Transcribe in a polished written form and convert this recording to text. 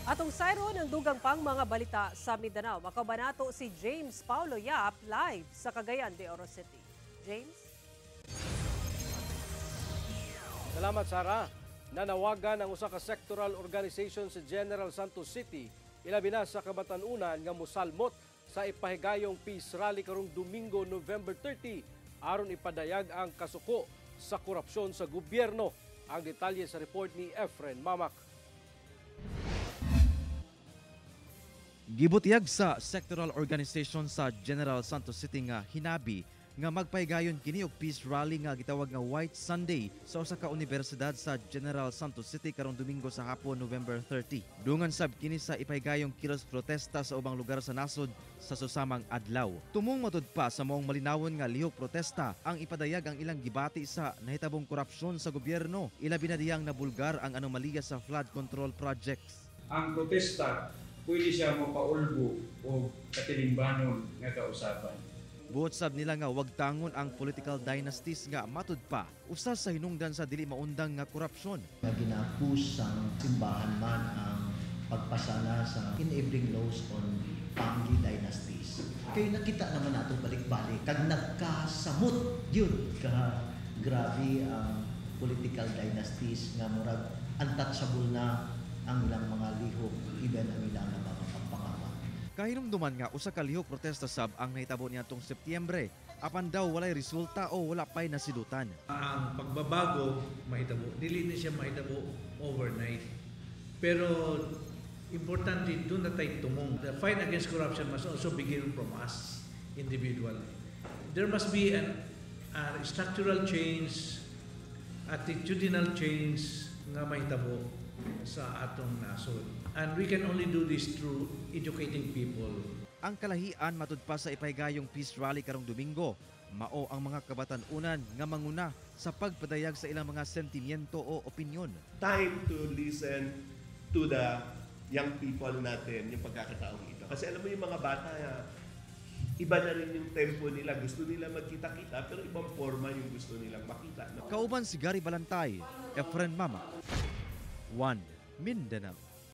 Atong sayro ng dugang pang mga balita sa Mindanao. Makabanato si James Paulo Yap live sa Cagayan de Oro City. James? Salamat, Sarah. Nanawagan ang usa ka sectoral organization sa General Santos City ilabi na sa Kabatanunan nga mosalmot sa ipahigayong peace rally karong Domingo, November 30 aron ipadayag ang kasuko sa korupsyon sa gobyerno. Ang detalye sa report ni Efren Mamak. Gibutiyag sa sectoral organization sa General Santos City nga hinabi nga magpahigayon kini og peace rally nga gitawag nga White Sunday sa usa ka universidad sa General Santos City karong Domingo sa hapon, November 30. Dungan sab kini sa ipahigayong kilos protesta sa ubang lugar sa nasod sa susamang adlaw. Tumong matud pa sa maong malinawon nga lihok protesta ang ipadayag ang ilang gibati sa nahitabong korupsyon sa gobyerno. Ilabi na diyang nabulgar ang anomalya sa flood control projects. Ang protesta pwede siya mapaulbo o katilingbanon nga kausapan. Buot sab nila nga wag tangon ang political dynasties nga matud pa usa sa hinungdan sa dili maundang nga korupsyon. Ginapus sang simbahan man ang pagpasala sa enabling laws on family dynasties. Kaya nakita naman nato balik-balik kag nagkasamot yun ka grabe ang political dynasties nga murag untouchable na ang ilang mga lihok, even ang ilang mga pagpangama. Kahinumduman nga usa ka lihok protesta sab ang nahitabo niadtong Setyembre apan daw walay resulta o wala pay nasidutan. Ang pagbabago mahitabo, dili na siya mahitabo overnight. Pero importante doon na tayo tumong. The fight against corruption must also begin from us individually. There must be a structural change, attitudinal change nga mahitabo sa atong nasod. And we can only do this through educating people. Ang kalahian matud pa sa ipahigayong peace rally karong Domingo, mao ang mga kabatan-unan nga manguna sa pagpadayag sa ilang mga sentimiento o opinyon. Time to listen to the young people natin, yung pagkakataong ito. Kasi alam mo yung mga bata, iba na rin yung tempo nila. Gusto nila magkita-kita, pero ibang forma yung gusto nilang makita. Kauban si Gary Balantay, Efren Mama, One Mindanao.